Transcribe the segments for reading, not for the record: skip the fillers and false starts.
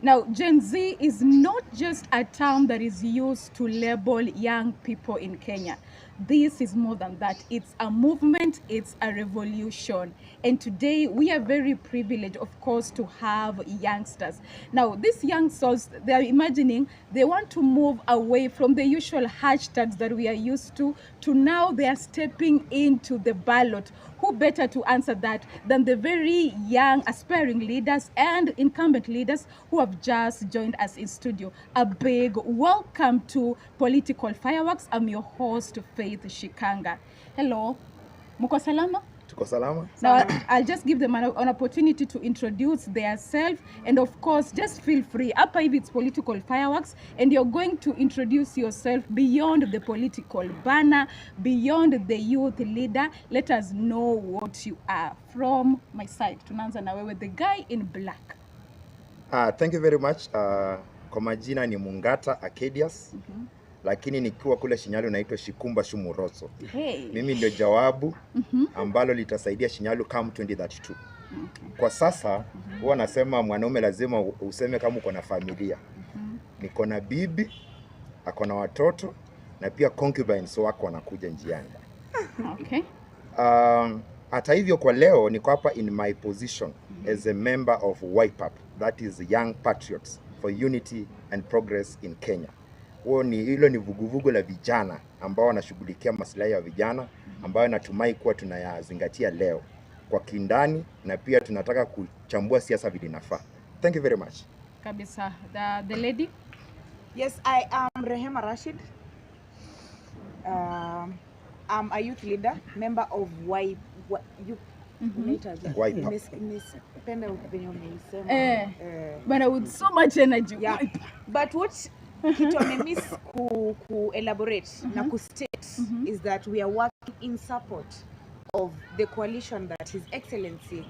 Now, Gen Z is not just a term that is used to label young people in Kenya. This is more than that. It's a movement, it's a revolution. And today we are very privileged, of course, to have youngsters. Now, these young souls, they are imagining they want to move away from the usual hashtags that we are used to now they are stepping into the ballot. Who better to answer that than the very young aspiring leaders and incumbent leaders who have just joined us in studio. A big welcome to Political Fireworks. I'm your host, Faith Shikanga. Hello. Muko salama? Tuko salama. Now, I'll just give them an opportunity to introduce themselves, and of course, just feel free. Up if it's Political Fireworks, and you're going to introduce yourself beyond the political banner, beyond the youth leader. Let us know what you are. From my side, tunaanza na wewe, the guy in black. Thank you very much. Kwa majina ni Mungata Arcadius. Lakini nikiwa kule Shinyalu naitwa Shikumba Shumuroso. Hey. Mimi ndio jawabu ambalo litasaidia Shinyalu come 2032. Kwa sasa huwa nasema mwanaume lazima useme kama uko na familia. Niko na bibi, ako na watoto na pia concubines wako wanakuja njiani. Okay. Hata hivyo kwa leo niko hapa in my position as a member of YPAP, that is Young Patriots for Unity and Progress in Kenya. Hilo ni vuguvugu la vijana ambao wanashughulikia maslahi ya vijana ambayo natumai kuwa tunayazingatia leo kwa kindani na pia tunataka kuchambua siasa vile inafaa. Thank you very much. Kabisa. The lady? Yes, I am Rehema Rashid. I'm a youth leader, member of YPAP. But with so much energy. Yeah. But what kitu amemiss ku elaborate na ku state is that we are working in support of the coalition that His Excellency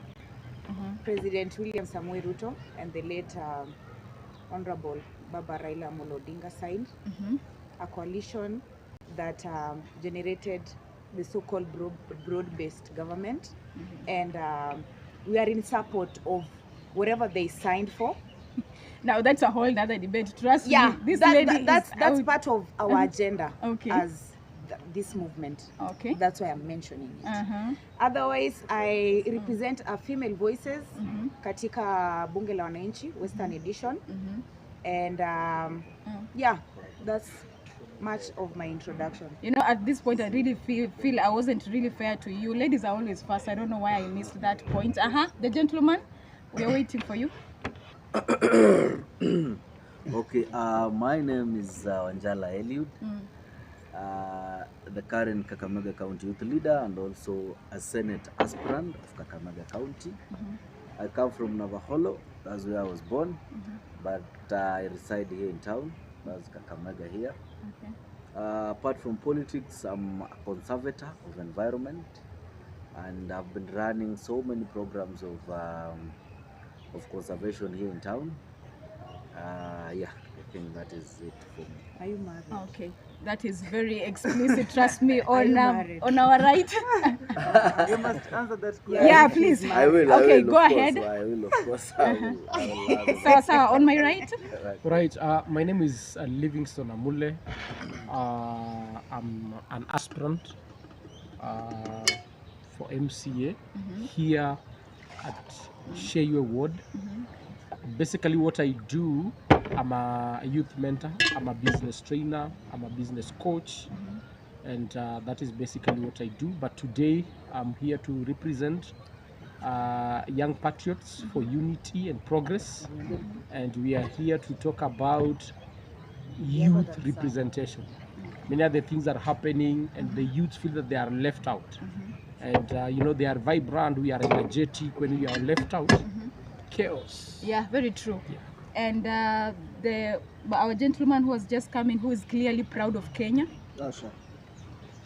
President William Samoei Ruto and the late Honorable Baba Raila Amolo Odinga signed, a coalition that generated the so-called broad-based government, and we are in support of whatever they signed for. Now that's a whole other debate. Trust me, this lady that's part of our agenda as this movement. Okay. That's why I'm mentioning it. Otherwise, I represent a female voices katika Bunge la Wananchi Western Edition, and yeah, that's much of my introduction. You know, at this point I really feel I wasn't really fair to you. Ladies are always first. I don't know why I missed that point. The gentleman, we are waiting for you. Okay, my name is Wanjala Eliud, the current Kakamega County Youth Leader and also a Senate aspirant of Kakamega County. I come from Navaholo, that's where I was born, but I reside here in town, that's Kakamega here. Okay. Apart from politics, I'm a conservator of environment, and I've been running so many programs of conservation here in town. Yeah, I think that is it for me. Are you married? Okay, that is very explicit. Trust me, on our right. You must answer that question. Yeah, please. I will. Okay, I will, go of ahead. Course, I will, of course. I will. So, on my right. Right. My name is Livingston Amule. I'm an aspirant for MCA here at Sheywe Ward. Basically what I do, I'm a youth mentor, I'm a business trainer, I'm a business coach, and that is basically what I do. But today I'm here to represent Young Patriots for Unity and Progress, and we are here to talk about youth representation. Many other things are happening and the youth feel that they are left out. And you know, they are vibrant, we are energetic. When we are left out, chaos. Yeah, very true. Yeah. And our gentleman who has just come in, who is clearly proud of Kenya. Sure.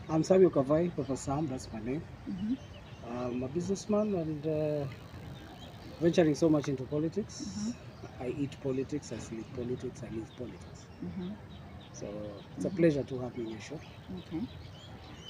I'm Samuel Kavai, Papa Sam, that's my name. I'm a businessman and venturing so much into politics. I eat politics, I sleep politics, I live politics. So it's a pleasure to have you on your show. Okay.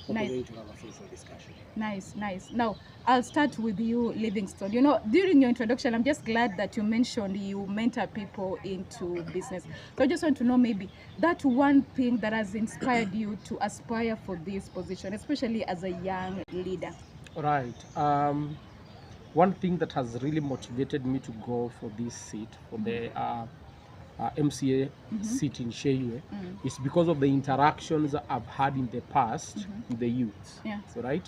Hope Nice. we're going to have a fruitful discussion. Nice, nice. Now, I'll start with you, Livingstone. You know, during your introduction, I'm just glad that you mentioned you mentor people into business. So I just want to know maybe that one thing that has inspired you to aspire for this position, especially as a young leader. Right. One thing that has really motivated me to go for this seat, for the MCA seat in Sheywe, is because of the interactions I've had in the past with the youth. Yeah. So, right?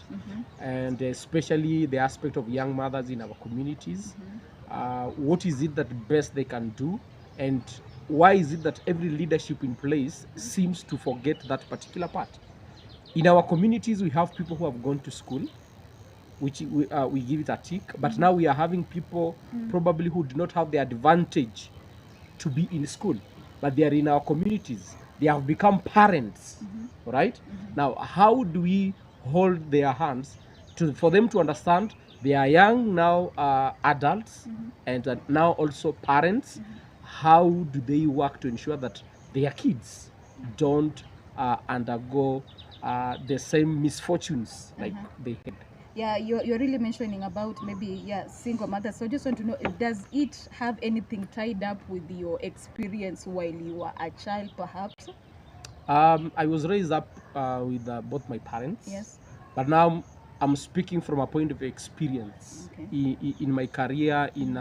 And especially the aspect of young mothers in our communities. What is it that best they can do? And why is it that every leadership in place seems to forget that particular part? In our communities, we have people who have gone to school, which we give it a tick. But now we are having people probably who do not have the advantage to be in school, but they are in our communities. They have become parents, right? Now, how do we hold their hands for them to understand they are young now, adults, and now also parents? How do they work to ensure that their kids don't undergo the same misfortunes like they had? Yeah, you're really mentioning about maybe single mothers. So I just want to know, does it have anything tied up with your experience while you were a child, perhaps? I was raised up with both my parents. Yes. But now I'm speaking from a point of experience in my career in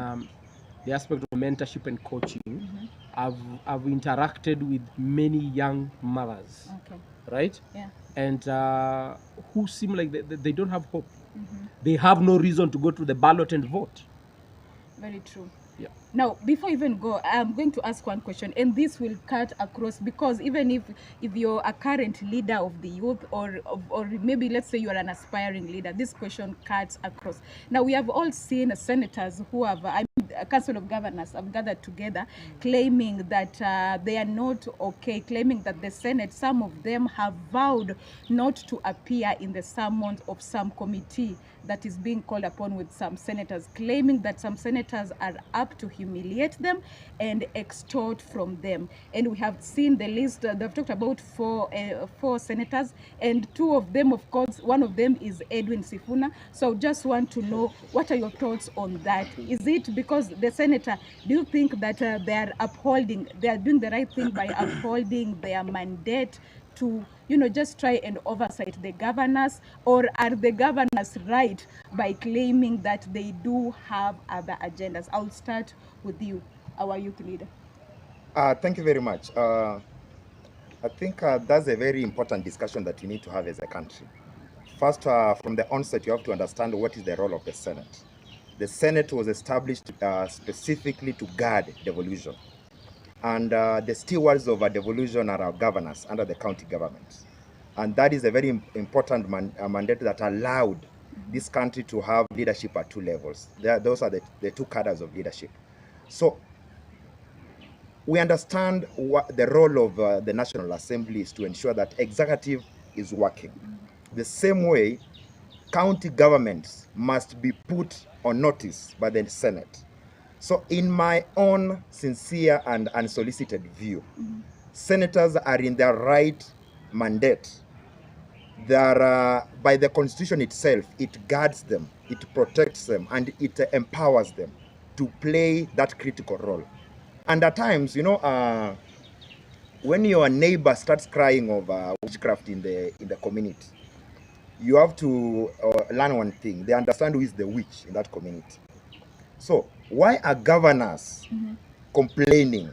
the aspect of mentorship and coaching. I've interacted with many young mothers, right? Yeah. And who seem like they don't have hope. They have no reason to go to the ballot and vote. Very true. Yeah. Now, before I even go, I'm going to ask one question, and this will cut across, because even if you're a current leader of the youth, or maybe let's say you're an aspiring leader, this question cuts across. Now, we have all seen senators who have, a council of governors have gathered together, claiming that they are not okay, claiming that the Senate, some of them have vowed not to appear in the summons of some committee that is being called upon, with some senators claiming that some senators are up to humiliate them and extort from them. And we have seen the list. They've talked about four senators, and two of them, of course, one of them is Edwin Sifuna. So just want to know, what are your thoughts on that? Is it because the senator, do you think that they are doing the right thing by upholding their mandate to, just try and oversight the governors, or are the governors right by claiming that they do have other agendas? I'll start with you, our youth leader. Thank you very much. I think that's a very important discussion that you need to have as a country. First, from the onset, you have to understand what is the role of the Senate. The Senate was established specifically to guard devolution. And the stewards of devolution are our governors under the county government. And that is a very important mandate that allowed this country to have leadership at two levels. Those are the two cadres of leadership. So we understand what the role of the National Assembly is, to ensure that executive is working. The same way, county governments must be put on notice by the Senate. So in my own sincere and unsolicited view, senators are in their right mandate. By the Constitution itself, it guards them, it protects them, and it empowers them to play that critical role. And at times, when your neighbor starts crying over witchcraft in the community, you have to learn one thing: they understand who is the witch in that community. So why are governors complaining?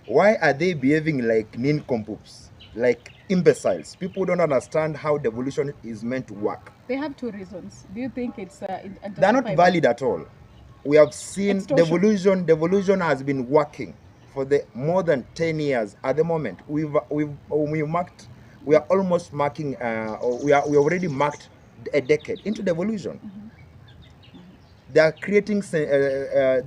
Why are they behaving like nincompoops, like imbeciles? People don't understand how devolution is meant to work. They have two reasons. Do you think it's they're not valid at all? We have seen devolution has been working for more than 10 years. At the moment, we are almost marking, we already marked a decade into devolution. They are creating a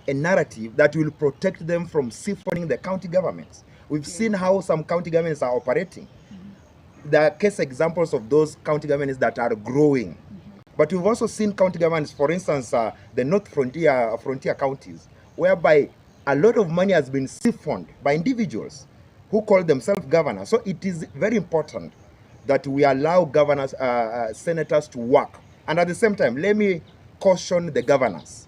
narrative that will protect them from siphoning the county governments. We've seen how some county governments are operating. There are case examples of those county governments that are growing. But we've also seen county governments, for instance, the North Frontier counties, whereby a lot of money has been siphoned by individuals. who call themselves governors. So it is very important that we allow governors, senators to work. And at the same time, let me caution the governors.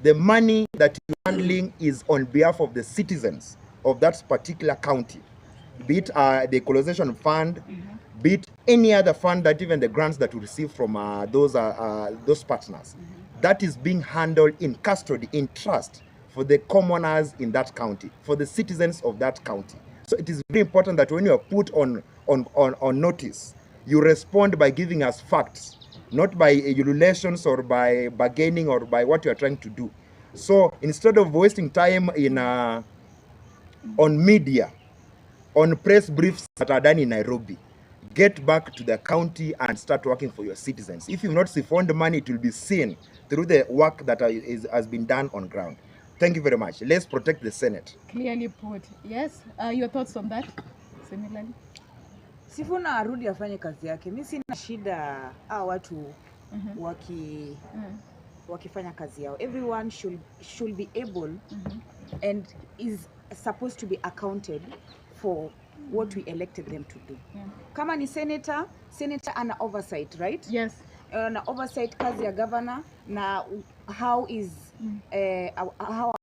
The money that you're handling is on behalf of the citizens of that particular county, be it the equalization fund, be it any other fund, that even the grants that we receive from those partners. That is being handled in custody, in trust, for the commoners in that county, for the citizens of that county. So it is very important that when you are put on notice, you respond by giving us facts, not by ululations or by bargaining or by what you are trying to do. So instead of wasting time in on media, on press briefs that are done in Nairobi, get back to the county and start working for your citizens. If you've not siphoned money, it will be seen through the work that has been done on ground. Thank you very much. Let's protect the Senate. Clearly put. Yes. Your thoughts on that? Similarly. Sifuna arudi afanye kazi yake. Mimi sina shida watu wakifanya kazi yao. Everyone should be able and is supposed to be accounted for what we elected them to do. Kama ni senator ana oversight, right? Yes. Na oversight kazi ya governor na how is how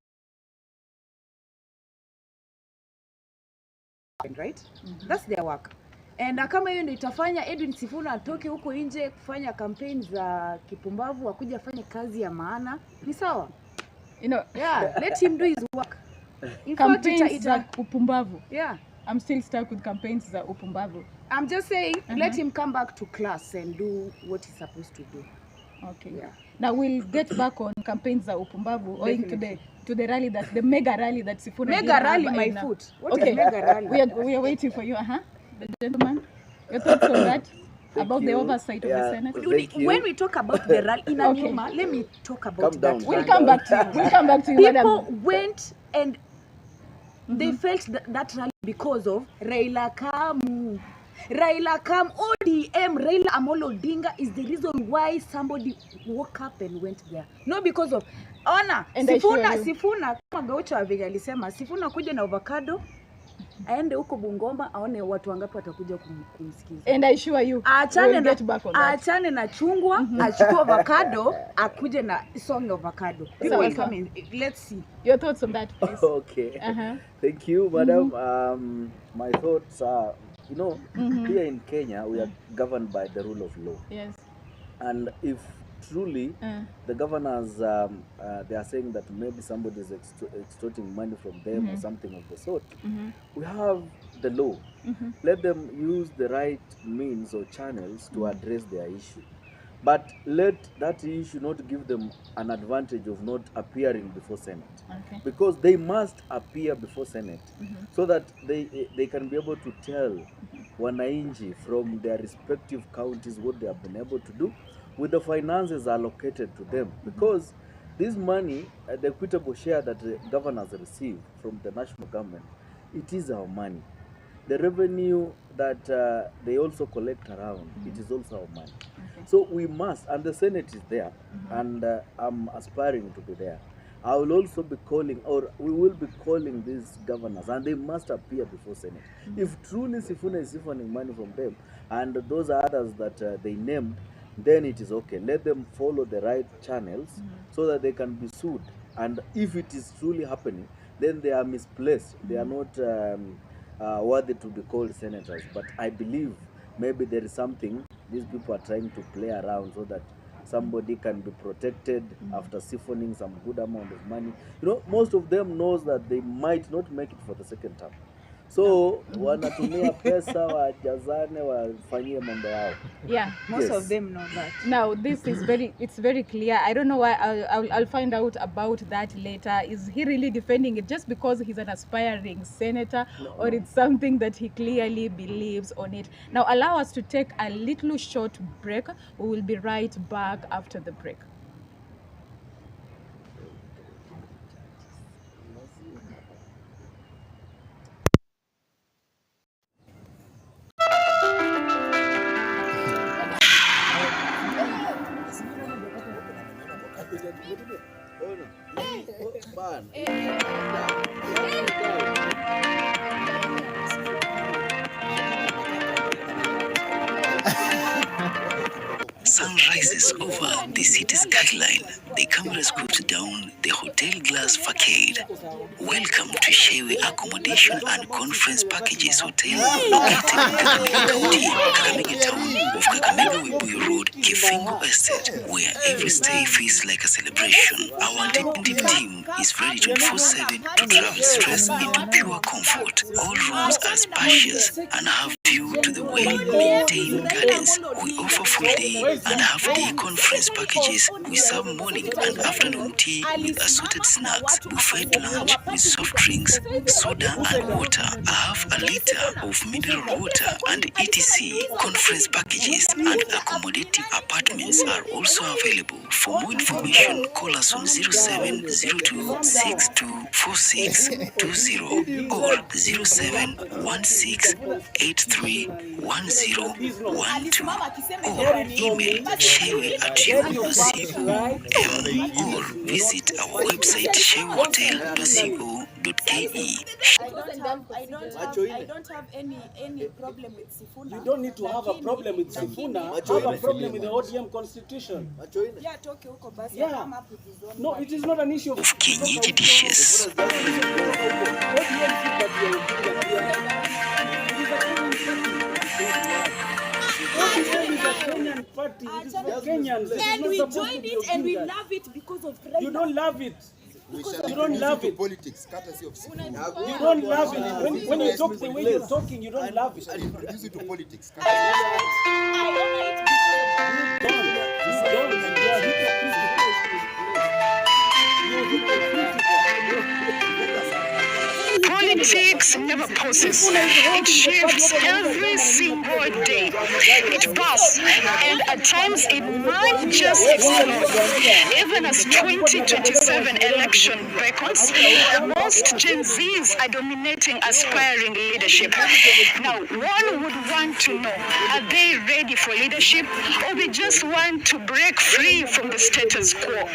right? That's their work. And kama hiyo ndio itafanya Edwin Sifuna atoke huko nje kufanya campaign za kipumbavu akuja afanye kazi ya maana, ni sawa? You know, yeah, let him do his work. In campaigns za upumbavu. Yeah. I'm still stuck with campaigns za upumbavu. I'm just saying, let him come back to class and do what he's supposed to do. Okay. Yeah. Now we'll get back on campaigns za upumbavu owing to the rally, that the mega rally that Sifuna did. Mega rally, my foot. What is mega rally? We are waiting for you, the gentleman. Your thoughts on that? About the oversight of the Senate? When we talk about the rally in Anyuma, let me talk about that. We'll come back to you. We'll come back to you. People went and they felt that rally because of Raila Kamu. Raila Kam, ODM, Raila Amolo Odinga is the reason why somebody woke up and went there. No, because of Ona. Sifuna kama Gaucho Avega alisema, Sifuna kuja na avocado, aende huko Bungoma aone watu wangapi watakuja kumsikiza. And I assure you, we'll get back on that. Achane na chungwa, achukue avocado, akuje na song avocado. People will come in. Let's see. Your thoughts on that, please. Okay. Thank you, madam. My thoughts are, you know, here in Kenya, we are governed by the rule of law. Yes. And if truly the governors, they are saying that maybe somebody is extorting money from them or something of the sort, we have the law. Let them use the right means or channels to address their issue. But let that issue not give them an advantage of not appearing before Senate. Okay. Because they must appear before Senate so that they can be able to tell wananchi from their respective counties what they have been able to do with the finances allocated to them. Because this money, the equitable share that the governors receive from the national government, it is our money. The revenue that they also collect around, it is also our money. Okay. So we must, and the Senate is there, and I'm aspiring to be there. I will also be calling, or we will be calling these governors, and they must appear before Senate. If truly Sifuna is siphoning money from them, and those are others that they named, then it is okay. Let them follow the right channels so that they can be sued. And if it is truly happening, then they are misplaced. They are not worthy to be called senators. But I believe maybe there is something these people are trying to play around so that somebody can be protected after siphoning some good amount of money. You know, most of them knows that they might not make it for the second term. So wanatumia pesa wajazane wafanyie mambo yao. Yeah, most of them know that. Now this is it's very clear. I don't know why. I'll find out about that later. Is he really defending it just because he's an aspiring senator, or it's something that he clearly believes on it? Now allow us to take a little short break. We will be right back after the break. Sun rises over the city's skyline. The camera scoops down the hotel glass facade. Welcome to Sheywe Accommodation and Conference Packages Hotel, located in Kakamega County, Kakamega Town of Kakamega Webuye Road, Kifingo Estate, where every stay feels like a celebration. Our attentive team is ready 24/7 to travel stress into pure comfort. All rooms are spacious and have view to the well-maintained gardens. We offer full day and half-day conference packages. We serve morning and afternoon tea with assorted snacks, buffet lunch with soft drinks, soda and water, half a liter of mineral water, and etc. Conference packages and accommodative apartments are also available. For more information, call us on 0702 624620 or 0716831012 or email sheywe@yahoo.com or visit our website sheywehotel.co.ke. I don't have any problem with Sifuna. You don't need to have a problem with Sifuna. Have a problem with the ODM constitution. Yeah, talk huko basi. Yeah. Come up with his own. No, it is not an issue Of kienyeji dishes. And we joined it and we love it because of Raila. You don't love it. You don't love it. Politics, courtesy of Sifuna. You don't love it. When you talk the way you're talking, you don't love it. And introduce it to politics. I Politics never pauses. It shifts every single day. It passes, and at times it might just explode. Even as 2027 election beckons, most Gen Zs are dominating aspiring leadership. Now, one would want to know, are they ready for leadership, or they just want to break free from the status quo?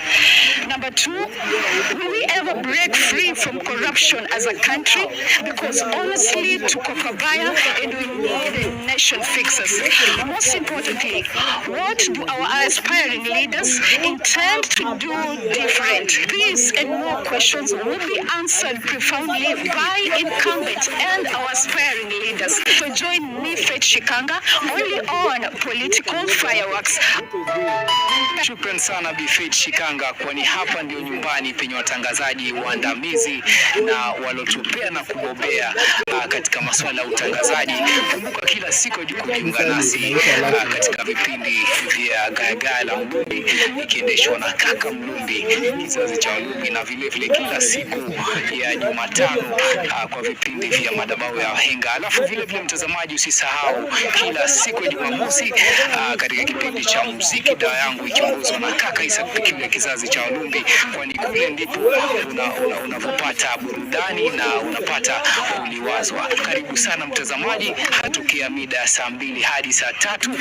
Number two, will we ever break free from corruption as a country? Because honestly, to Kokabaya, and we need a nation fixers. Most importantly, what do our aspiring leaders intend to do different? These and more questions will be answered profoundly by incumbents and our aspiring leaders. So join me, Faith Shikanga, only on Political Fireworks. Shukran sana Bi Faith Shikanga, kwani hapa ndio nyumbani penye watangazaji waandamizi na walotupea na kubobea katika masuala ya utangazaji. Kumbuka kila siku kujiunga nasi katika vipindi vya Gaya la Mlumbi ikiendeshwa na kaka Mlumbi kizazi cha Walumbi, na vile vile kila siku ya Jumatano kwa vipindi vya madhabahu ya wahenga. Alafu vile vile mtazamaji, usisahau kila siku ya Jumamosi katika kipindi cha muziki dawa yangu ikiongozwa na kaka Isa Pikili ya kizazi cha Walumbi, kwani kule ndipo unapopata burudani na unapata uliwazwa. Karibu sana mtazamaji, hatukia mida ya saa 2 hadi saa 3.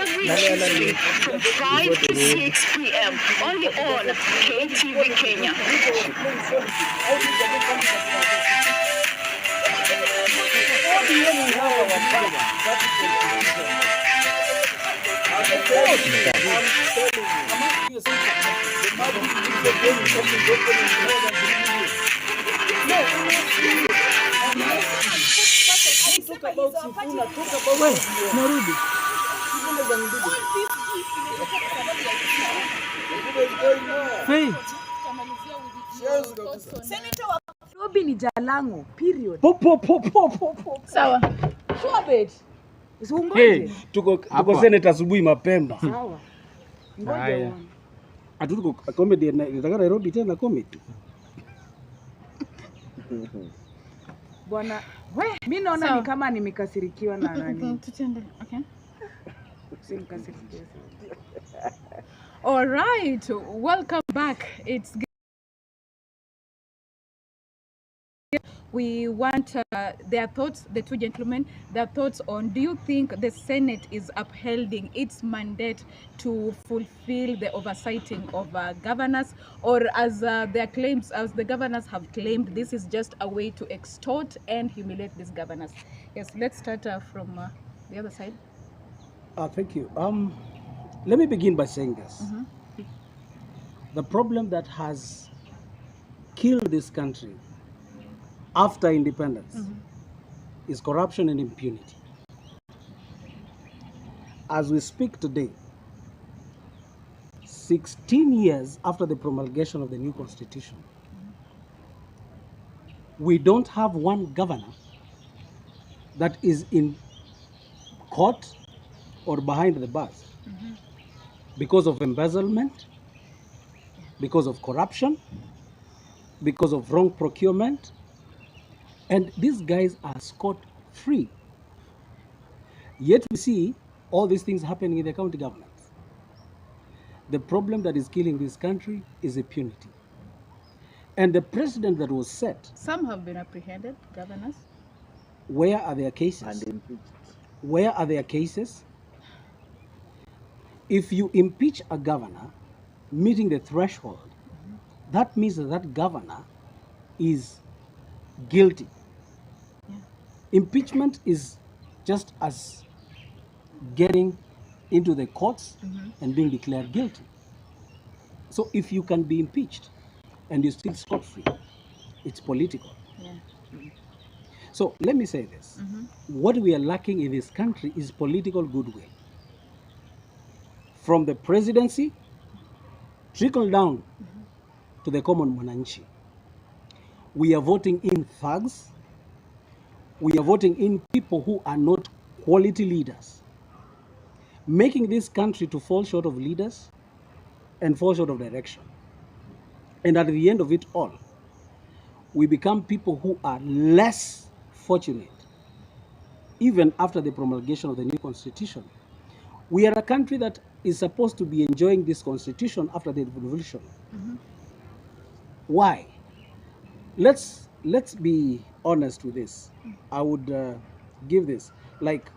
Every Tuesday from 5 to 6 p.m. only on KTV Kenya. Senator wa Nairobi ni Jalango, period. Sawa. Sure, Hey, tuko Senate asubuhi mapema. Sawa. Ngoja. Atuko comedy nataka Nairobi tena comedy. Bwana, mimi naona ni kama nimekasirikiwa na nani. Tutende. Okay. Simkasirikia. All right. Welcome back. we want their thoughts, the two gentlemen, their thoughts on, do you think the Senate is upholding its mandate to fulfill the oversighting of governors, or as their claims, as the governors have claimed, this is just a way to extort and humiliate these governors? Yes, let's start from the other side. Thank you. Let me begin by saying this. The problem that has killed this country after independence is corruption and impunity. As we speak today, 16 years after the promulgation of the new constitution, we don't have one governor that is in court or behind the bars because of embezzlement, because of corruption, because of wrong procurement, and these guys are scot-free. Yet we see all these things happening in the county governments. The problem that is killing this country is impunity. And the precedent that was set. Some have been apprehended, governors. Where are their cases? And impeached. Where are their cases? If you impeach a governor meeting the threshold, that means that that governor is guilty. Yeah. Impeachment is just as getting into the courts and being declared guilty. So if you can be impeached and you're still scot-free, it's political. Yeah. So let me say this. What we are lacking in this country is political goodwill. From the presidency, trickle down to the common mwananchi. We are voting in thugs. We are voting in people who are not quality leaders, making this country to fall short of leaders and fall short of direction. And at the end of it all, we become people who are less fortunate. Even after the promulgation of the new constitution, we are a country that is supposed to be enjoying this constitution after the revolution. Why? Let's be honest with this. I would give this, like,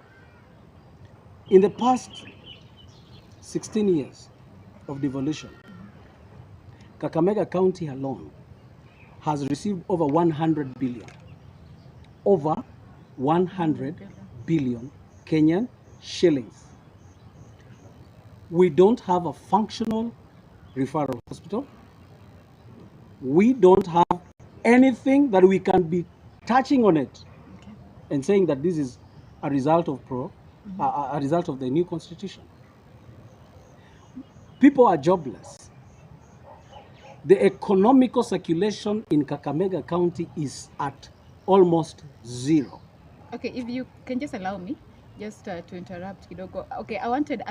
in the past 16 years of devolution, Kakamega County alone has received over 100 billion. Over 100 billion Kenyan shillings. We don't have a functional referral hospital. We don't have anything that we can be touching on it and saying that this is a result of a result of the new constitution. People are jobless. The economical circulation in Kakamega County is at almost zero. Okay, if you can just allow me just to interrupt kidogo. Okay, I wanted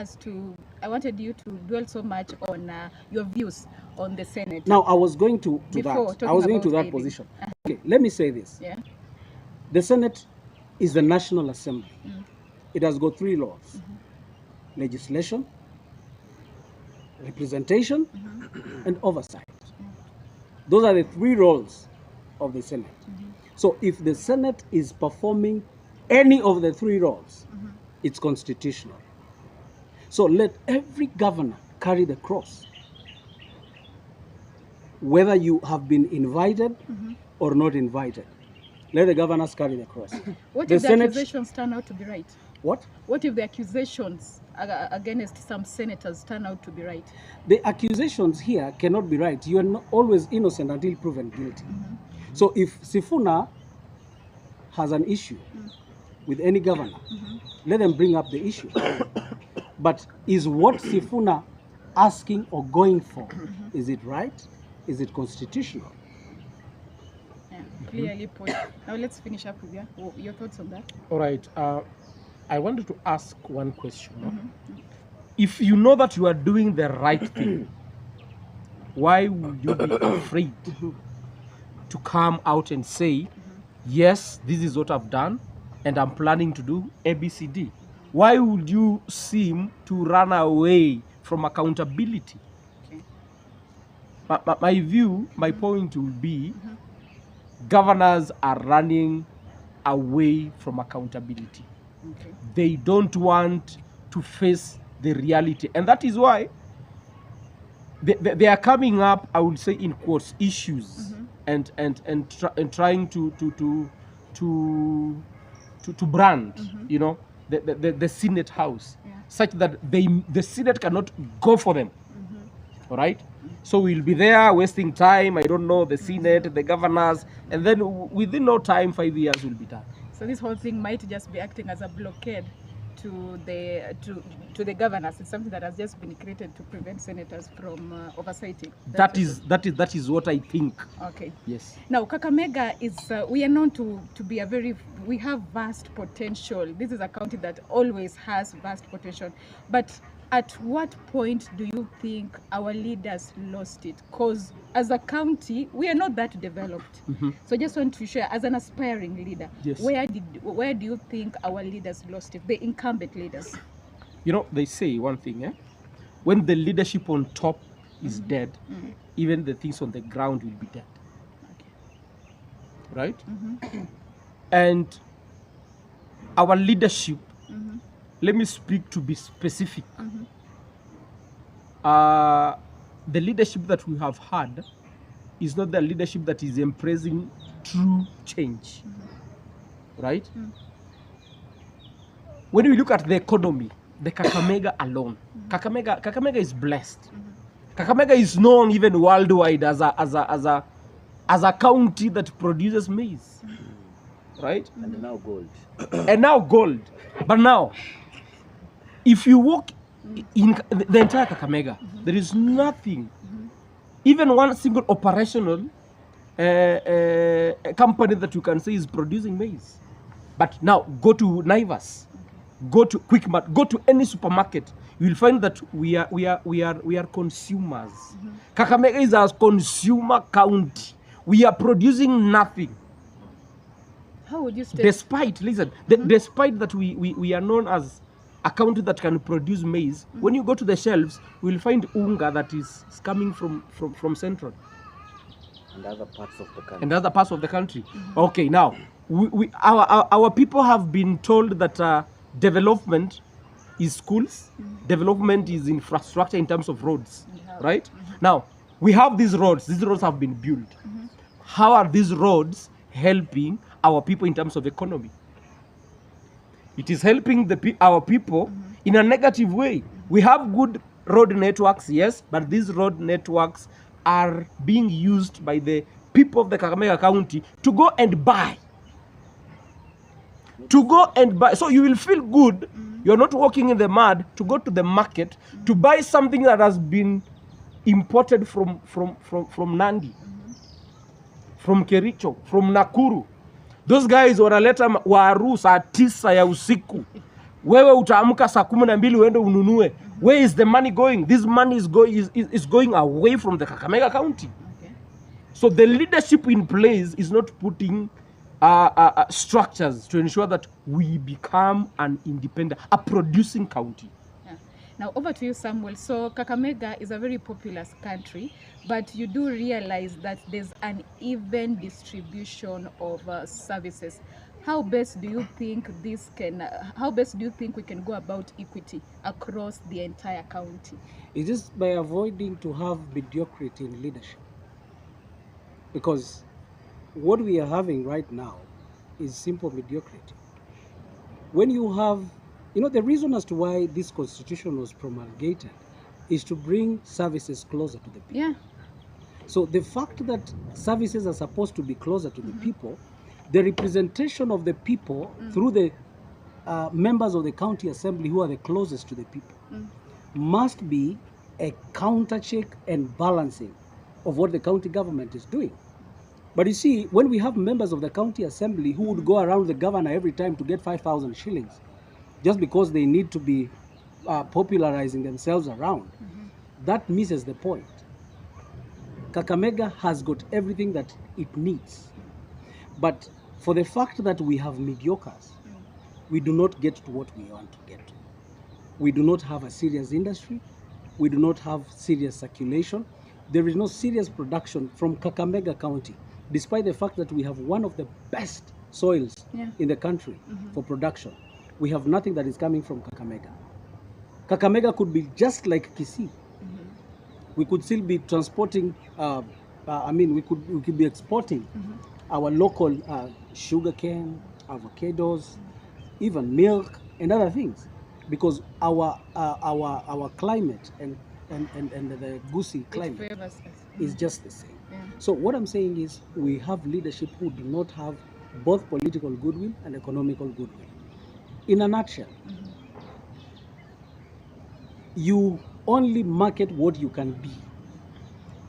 you to dwell so much on your views on the Senate. Now, I was going to Before that. I was going to that talking about position. Okay, let me say this. Yeah. The Senate is the National Assembly. It has got three laws: legislation, representation, and oversight. Those are the three roles of the Senate. So if the Senate is performing any of the three roles, it's constitutional. So let every governor carry the cross, whether you have been invited or not invited. Let the governors carry the cross. What The if the Senate- accusations turn out to be right? What? What if the accusations against some senators turn out to be right? The accusations here cannot be right. You are not always innocent until proven guilty. So if Sifuna has an issue with any governor, let them bring up the issue. But is what Sifuna asking or going for, is it right? Is it constitutional? Yeah, clearly put. Now let's finish up with your thoughts on that. All right. I wanted to ask one question. If you know that you are doing the right thing, why would you be afraid to come out and say, yes, this is what I've done and I'm planning to do ABCD? Why would you seem to run away from accountability? Okay. My view, my point will be, governors are running away from accountability. Okay. They don't want to face the reality, and that is why they are coming up, I would say in quotes, issues and trying to brand, you know, the Senate House, such that the Senate cannot go for them. All right. So we'll be there wasting time. I don't know, the Senate, the governors, and then within no time, 5 years will be done. So this whole thing might just be acting as a blockade to the governors. It's something that has just been created to prevent senators from oversighting. That is what I think. Okay. Yes. Now, Kakamega is, we are known to be we have vast potential. This is a county that always has vast potential. But at what point do you think our leaders lost it? Because as a county, we are not that developed. So I just want to share, as an aspiring leader, yes, where do you think our leaders lost it, the incumbent leaders? You know, they say one thing, when the leadership on top is dead, even the things on the ground will be dead. Okay. Right? And our leadership, let me speak to be specific. The leadership that we have had is not the leadership that is embracing true change. Right? When we look at the economy, the Kakamega alone, Kakamega is blessed. Kakamega is known even worldwide as a county that produces maize. Right? And now gold. And now gold. But now, if you walk in the entire Kakamega, there is nothing, even one single operational company that you can say is producing maize. But now, go to Naivas, go to Quickmart, go to any supermarket, you will find that we are consumers. Kakamega is a consumer county. We are producing nothing. How would you state? Despite, listen, despite that we are known as a county that can produce maize, when you go to the shelves, you will find unga that is coming from Central. And other parts of the country. And other parts of the country. Okay, now, our people have been told that development is schools, development is infrastructure in terms of roads, right? Now, we have these roads have been built. How are these roads helping our people in terms of economy? It is helping our people in a negative way. We have good road networks, yes, but these road networks are being used by the people of the Kakamega County to go and buy. So you will feel good. You're not walking in the mud to go to the market to buy something that has been imported from Nandi, from Kericho, from Nakuru. Those guys wanaleta waru saa 9 ya usiku. Wewe utaamka saa 12 uende ununue. Where is the money going? This money is going away from the Kakamega County. Okay. So the leadership in place is not putting structures to ensure that we become an independent, a producing county. Now over to you, Samuel. So Kakamega is a very populous country, but you do realize that there's an even distribution of services. How best do you think we can go about equity across the entire county? It is by avoiding to have mediocrity in leadership. Because what we are having right now is simple mediocrity. When you have, the reason as to why this constitution was promulgated is to bring services closer to the people. Yeah. So the fact that services are supposed to be closer to the people, the representation of the people through the members of the county assembly who are the closest to the people must be a counter check and balancing of what the county government is doing. But you see, when we have members of the county assembly who would go around the governor every time to get 5,000 shillings, just because they need to be popularizing themselves around, that misses the point. Kakamega has got everything that it needs. But for the fact that we have mediocres, we do not get to what we want to get to. We do not have a serious industry. We do not have serious circulation. There is no serious production from Kakamega County. despite the fact that we have one of the best soils in the country for production, we have nothing that is coming from Kakamega. Kakamega could be just like Kisii. We could still be transporting, we could be exporting our local sugarcane, avocados, even milk and other things, because our climate and the Gusii climate is just the same. So what I'm saying is we have leadership who do not have both political goodwill and economical goodwill. In a nutshell, you only market what you can be.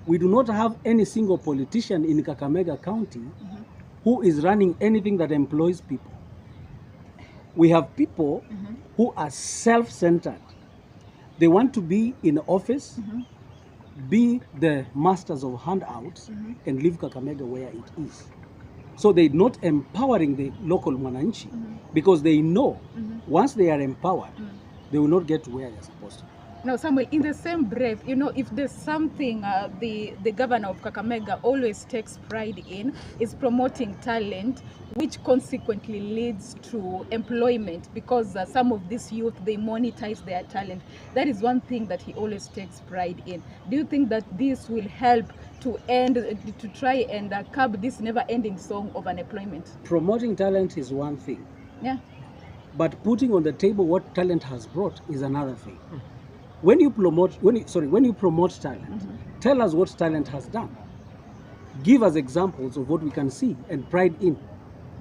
We do not have any single politician in Kakamega County who is running anything that employs people. We have people who are self-centered. They want to be in office, be the masters of handouts, and leave Kakamega where it is. So they're not empowering the local Mwananchi because they know once they are empowered, they will not get to where they're supposed to be. Now, Samuel, in the same breath, if there's something the governor of Kakamega always takes pride in, is promoting talent, which consequently leads to employment, because some of these youth, they monetize their talent. That is one thing that he always takes pride in. Do you think that this will help to try and curb this never-ending song of unemployment? Promoting talent is one thing. Yeah. But putting on the table what talent has brought is another thing. When you promote talent, tell us what talent has done. Give us examples of what we can see and pride in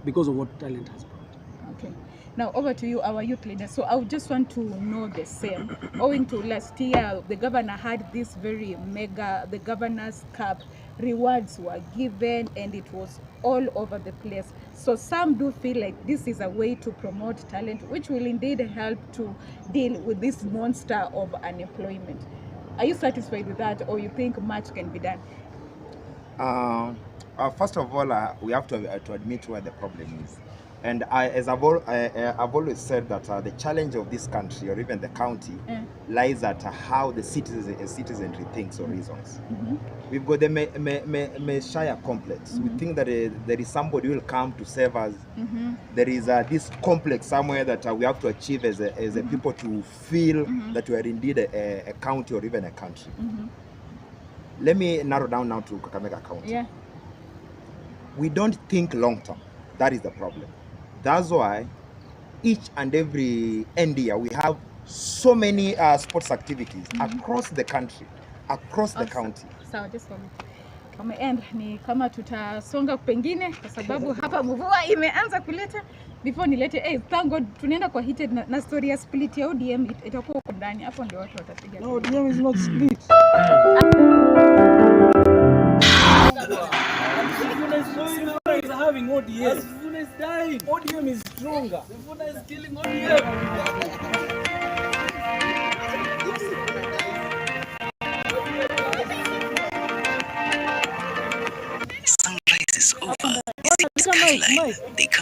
because of what talent has brought. Okay. Now over to you, our youth leader. So I just want to know the same. Owing to last year, the governor had this very mega, the Governor's Cup. Rewards were given and it was all over the place. So some do feel like this is a way to promote talent, which will indeed help to deal with this monster of unemployment. Are you satisfied with that, or you think much can be done? First of all, we have to admit where the problem is. And I've always said that the challenge of this country, or even the county, lies at how the citizenry thinks or reasons. We've got the Messiah complex. We think that there is somebody who will come to save us. There is this complex somewhere that we have to achieve as a people to feel that we are indeed a county or even a country. Let me narrow down now to Kakamega County. Yeah. We don't think long term. That is the problem. That's why each and every end year we have so many sports activities across the country, across the county. Sawa, just end ni kama tutasonga pengine kwa sababu hapa mvua imeanza kuleta. Before nilete, thank God tunaenda kwa heated na story ya split ya ODM itakuwa huko ndani. Hapo ndio watu watapiga. No, ODM is not split. Sifuna is having ODM. Sifuna is dying. ODM is stronger. Sifuna is killing ODM. Sunrise is over. This is skyline. They come